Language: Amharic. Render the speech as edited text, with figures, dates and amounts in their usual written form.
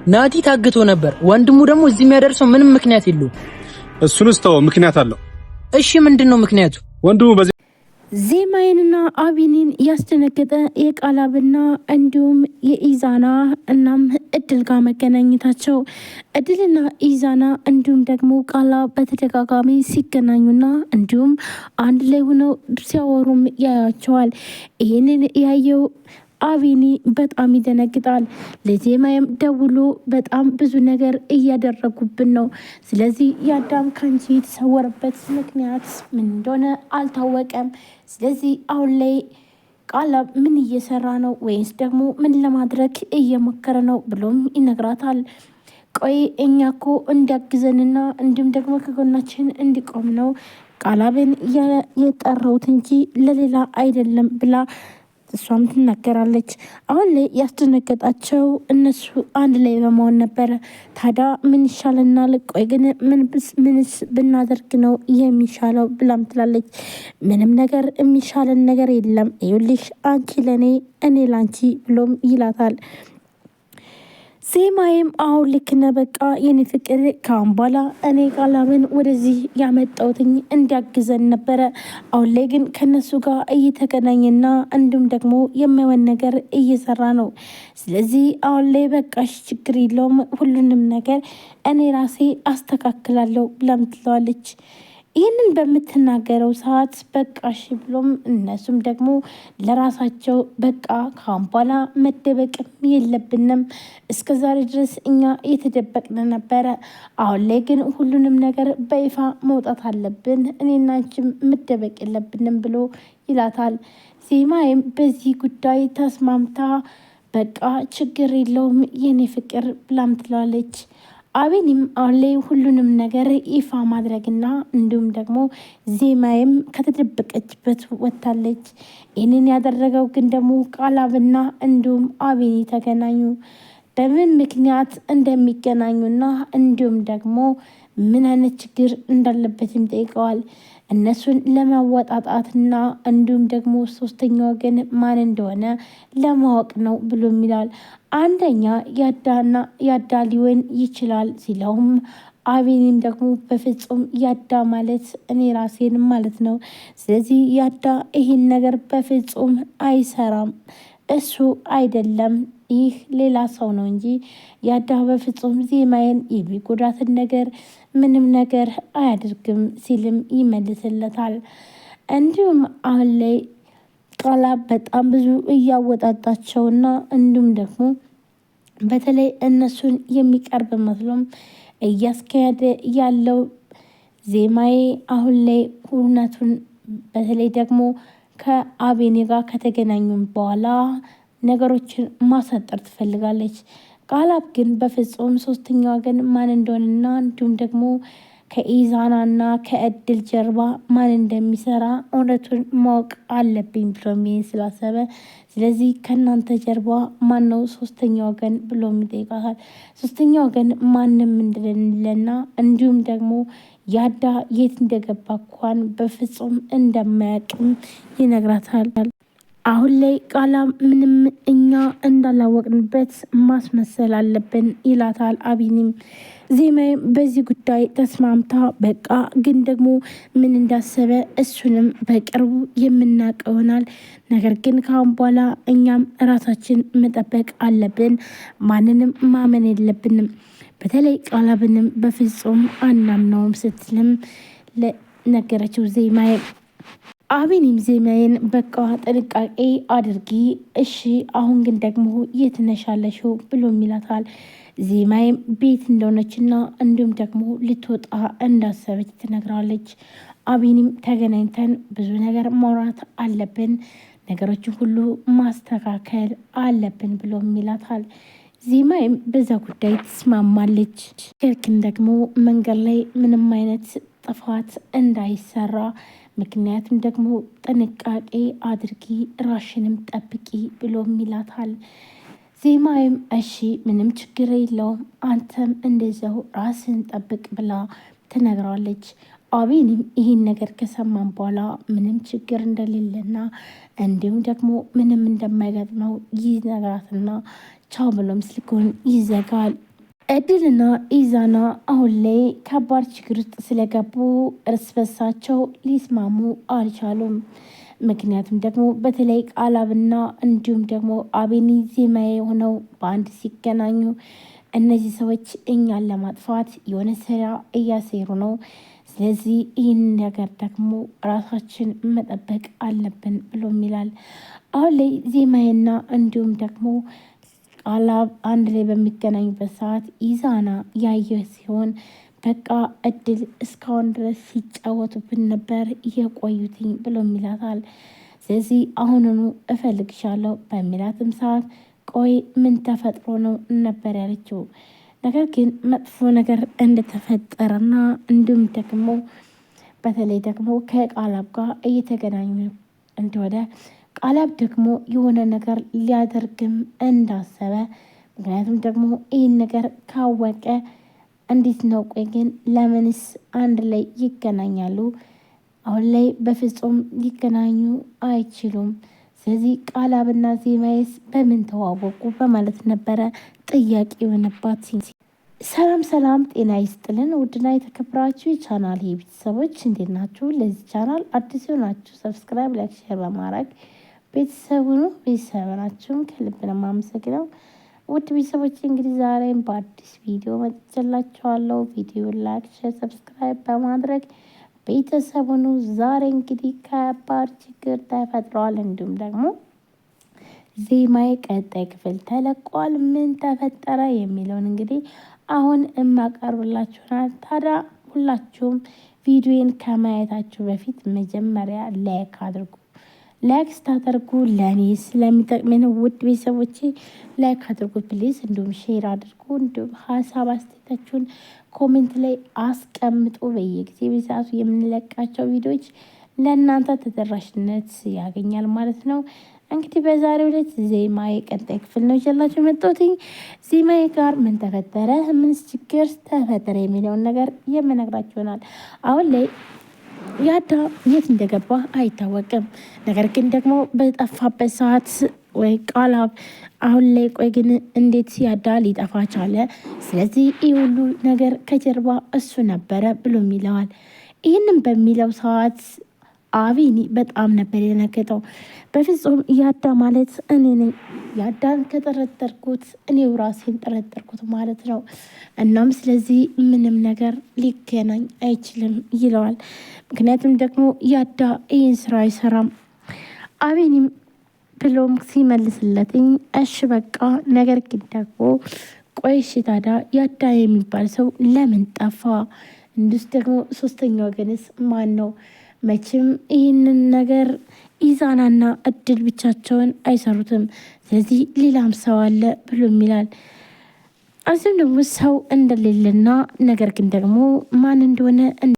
ናቲ ታግቶ ነበር። ወንድሙ ደግሞ እዚህ የሚያደርሰው ምንም ምክንያት የለውም። እሱንስ ተው፣ ምክንያት አለው። እሺ ምንድነው ምክንያቱ? ወንድሙ ዜማዬንና አቢኒን ያስደነገጠ የቃላብና እንዲሁም የኢዛና እናም እድል ጋር መገናኘታቸው። እድልና ኢዛና እንዲሁም ደግሞ ቃላብ በተደጋጋሚ ሲገናኙና እንዲሁም አንድ ላይ ሆነው ሲያወሩም ያያቸዋል። ይህንን ያየው አቢኒ በጣም ይደነግጣል። ለዜማዬም ደውሎ በጣም ብዙ ነገር እያደረጉብን ነው፣ ስለዚህ የአዳም ካንቺ የተሰወረበት ምክንያት ምን እንደሆነ አልታወቀም። ስለዚህ አሁን ላይ ቃላብ ምን እየሰራ ነው ወይስ ደግሞ ምን ለማድረግ እየሞከረ ነው ብሎም ይነግራታል። ቆይ እኛ እኮ እንዲያግዘንና እንዲሁም ደግሞ ከጎናችን እንዲቆም ነው ቃላብን የጠራሁት እንጂ ለሌላ አይደለም ብላ እሷም ትናገራለች። አሁን ላይ ያስደነገጣቸው እነሱ አንድ ላይ በመሆን ነበረ። ታዲያ ምን ይሻለናል? ቆይ ግን ምንስ ብናደርግ ነው የሚሻለው ብላም ትላለች። ምንም ነገር የሚሻለን ነገር የለም፣ ይኸውልሽ አንቺ ለእኔ እኔ ላንቺ ብሎም ይላታል። ዜማዬም አሁን ልክ ነህ፣ በቃ የኔ ፍቅር ካሁን በኋላ እኔ ቃላብን ወደዚህ ያመጣሁትኝ እንዲያግዘን ነበረ። አሁን ላይ ግን ከነሱ ጋር እየተገናኘና እንዲሁም ደግሞ የማይሆን ነገር እየሰራ ነው። ስለዚህ አሁን ላይ በቃሽ፣ ችግር የለውም፣ ሁሉንም ነገር እኔ ራሴ አስተካክላለሁ ብላም ትለዋለች። ይህንን በምትናገረው ሰዓት በቃሽ ብሎም እነሱም ደግሞ ለራሳቸው በቃ ካሁን በኋላ መደበቅም የለብንም፣ እስከዛሬ ድረስ እኛ እየተደበቅን ነበረ፣ አሁን ላይ ግን ሁሉንም ነገር በይፋ መውጣት አለብን፣ እኔና አንቺም መደበቅ የለብንም ብሎ ይላታል። ዜማዬም በዚህ ጉዳይ ተስማምታ በቃ ችግር የለውም የኔ ፍቅር ብላም ትለዋለች። አቢኒም አሁን ላይ ሁሉንም ነገር ይፋ ማድረግና እንዲሁም ደግሞ ዜማዬም ከተደበቀችበት ወጥታለች። ይህንን ያደረገው ግን ደግሞ ቃላብና እንዲሁም አቢኒ ተገናኙ። በምን ምክንያት እንደሚገናኙና እንዲሁም ደግሞ ምን አይነት ችግር እንዳለበትም ጠይቀዋል። እነሱን ለማወጣጣትና እንዲሁም ደግሞ ሶስተኛ ወገን ማን እንደሆነ ለማወቅ ነው ብሎም ይላል። አንደኛ ያዳ ሊሆን ይችላል ሲለውም አቢኒም ደግሞ በፍጹም ያዳ ማለት እኔ ራሴን ማለት ነው፣ ስለዚህ ያዳ ይህን ነገር በፍጹም አይሰራም፣ እሱ አይደለም፣ ይህ ሌላ ሰው ነው እንጂ ያዳ በፍጹም ዜማዬን የሚጎዳትን ነገር ምንም ነገር አያደርግም ሲልም ይመልስለታል። እንዲሁም አሁን ላይ ቃላብ በጣም ብዙ እያወጣጣቸውና እንዲሁም ደግሞ በተለይ እነሱን የሚቀርብ መስሎም እያስካሄደ ያለው ዜማዬ አሁን ላይ እውነቱን በተለይ ደግሞ ከአቢኒ ጋር ከተገናኙም በኋላ ነገሮችን ማሳጠር ትፈልጋለች። ቃላብ ግን በፍጹም ሶስተኛ ወገን ማን እንደሆነና እንዲሁም ደግሞ ከኢዛናና ከእድል ጀርባ ማን እንደሚሰራ እውነቱን ማወቅ አለብኝ ብሎ ስላሰበ ስለዚህ ከእናንተ ጀርባ ማን ነው ሶስተኛ ወገን ብሎ ይጠይቃታል። ሶስተኛ ወገን ማንም እንደሌለና እንዲሁም ደግሞ ያዳ የት እንደገባ እንኳን በፍጹም እንደማያውቅም ይነግራታል። አሁን ላይ ቃላብ ምንም እኛ እንዳላወቅንበት ማስመሰል አለብን ይላታል አቢኒም። ዜማዬም በዚህ ጉዳይ ተስማምታ በቃ ግን ደግሞ ምን እንዳሰበ እሱንም በቅርቡ የምናውቀው ይሆናል። ነገር ግን ካሁን በኋላ እኛም ራሳችን መጠበቅ አለብን፣ ማንንም ማመን የለብንም፣ በተለይ ቃላብንም በፍጹም አናምነውም ስትልም ነገረችው ዜማዬ። አቢኒም ዜማዬን በቃ ጥንቃቄ አድርጊ እሺ፣ አሁን ግን ደግሞ የት ነሽ ያለሽው ብሎም ይላታል። ዜማዬም ቤት እንደሆነችና እንዲሁም ደግሞ ልትወጣ እንዳሰበች ትነግራለች። አቢኒም ተገናኝተን ብዙ ነገር ማውራት አለብን፣ ነገሮችን ሁሉ ማስተካከል አለብን ብሎም ይላታል። ዜማዬም በዛ ጉዳይ ትስማማለች። ግን ደግሞ መንገድ ላይ ምንም አይነት ጥፋት እንዳይሰራ ምክንያቱም ደግሞ ጥንቃቄ አድርጊ ራሽንም ጠብቂ ብሎም ይላታል። ዜማዬም እሺ ምንም ችግር የለውም አንተም እንደዛው ራስን ጠብቅ ብላ ትነግራለች። አቢኒም ይህን ነገር ከሰማን በኋላ ምንም ችግር እንደሌለና እንዲሁም ደግሞ ምንም እንደማይገጥመው ይነግራትና ቻው ብሎም ስልኩን ይዘጋል። እድልና ኢዛና አሁን ላይ ከባድ ችግር ውስጥ ስለገቡ እርስ በርሳቸው ሊስማሙ አልቻሉም። ምክንያቱም ደግሞ በተለይ ቃላብና እንዲሁም ደግሞ አቤኒ ዜማዬ ሆነው በአንድ ሲገናኙ እነዚህ ሰዎች እኛን ለማጥፋት የሆነ ስራ እያሴሩ ነው። ስለዚህ ይህን ነገር ደግሞ ራሳችን መጠበቅ አለብን ብሎም ይላል። አሁን ላይ ዜማዬና እንዲሁም ደግሞ ቃላብ አንድ ላይ በሚገናኙበት ሰዓት ኢዛና ያየ ሲሆን በቃ እድል እስካሁን ድረስ ሲጫወቱብን ነበር የቆዩትኝ ብሎም ይላታል። ስለዚህ አሁኑኑ እፈልግሻለሁ በሚላትም ሰዓት ቆይ ምን ተፈጥሮ ነው ነበር ያለችው። ነገር ግን መጥፎ ነገር እንደተፈጠረና እንዲሁም ደግሞ በተለይ ደግሞ ከቃላብ ጋር እየተገናኙ እንደሆነ ቃላብ ደግሞ የሆነ ነገር ሊያደርግም እንዳሰበ ምክንያቱም ደግሞ ይህን ነገር ካወቀ እንዴት ነው ቆይ ግን ለምንስ አንድ ላይ ይገናኛሉ? አሁን ላይ በፍጹም ሊገናኙ አይችሉም። ስለዚህ ቃላብና ዜማዬስ በምን ተዋወቁ በማለት ነበረ ጥያቄ የሆነባት። ሰላም ሰላም፣ ጤና ይስጥልን ውድና የተከበራችሁ የቻናል ቤተሰቦች እንዴት ናችሁ? ለዚህ ቻናል አዲስ የሆናችሁ ሰብስክራይብ፣ ላይክ፣ ሼር በማድረግ ቤተሰቡን ቤተሰብናችሁም ከልብ ነው የማመሰግነው። ውድ ቤተሰቦች እንግዲህ ዛሬም በአዲስ ቪዲዮ መጥቼላችኋለሁ። ቪዲዮ ላይክ፣ ሼር፣ ሰብስክራይብ በማድረግ ቤተሰቡን ዛሬ እንግዲህ ከባድ ችግር ተፈጥሯል። እንዲሁም ደግሞ ዜማዬ ቀጣይ ክፍል ተለቋል። ምን ተፈጠረ የሚለውን እንግዲህ አሁን የማቀርብላችሁናል። ታዲያ ሁላችሁም ቪዲዮን ከማየታችሁ በፊት መጀመሪያ ላይክ አድርጉ። ላይክ ስታደርጉ ለእኔ ስለሚጠቅመኝ ውድ ቤተሰቦቼ ላይክ አድርጉ ፕሊዝ። እንዲሁም ሼር አድርጉ። እንዲሁም ሀሳብ አስተያየታችሁን ኮሜንት ላይ አስቀምጡ። በየጊዜ በሰዓቱ የምንለቃቸው ቪዲዮዎች ለእናንተ ተደራሽነት ያገኛል ማለት ነው። እንግዲህ በዛሬው ዕለት ዜማዬ ቀጣይ ክፍል ነው ይዤላችሁ የመጣሁት። ዜማዬ ጋር ምን ተፈጠረ፣ ምንስ ችግር ተፈጠረ የሚለውን ነገር የምነግራችሁ ይሆናል። አሁን ላይ ያዳ የት እንደገባ አይታወቅም። ነገር ግን ደግሞ በጠፋበት ሰዓት ወይ ቃላብ አሁን ላይ ቆይ ግን እንዴት ያዳ ሊጠፋ ቻለ? ስለዚህ ይህ ሁሉ ነገር ከጀርባ እሱ ነበረ ብሎም ይለዋል። ይህንም በሚለው ሰዓት አቤኒ በጣም ነበር የነገጠው። በፍጹም ያዳ ማለት እኔ ነኝ፣ ያዳን ከጠረጠርኩት እኔው ራሴን ጠረጠርኩት ማለት ነው። እናም ስለዚህ ምንም ነገር ሊገናኝ አይችልም ይለዋል። ምክንያቱም ደግሞ ያዳ ይህን ስራ አይሰራም። አቤኒም ብሎም ሲመልስለትኝ እሺ በቃ ነገር ግን ደግሞ ቆይ እሺ ታዲያ ያዳ የሚባል ሰው ለምን ጠፋ? እንዱስ ደግሞ ሶስተኛ ወገንስ ማን ነው? መቼም ይህንን ነገር ኢዛናና እድል ብቻቸውን አይሰሩትም። ስለዚህ ሌላም ሰው አለ ብሎም ይላል። እዚህም ደግሞ ሰው እንደሌለና ነገር ግን ደግሞ ማን እንደሆነ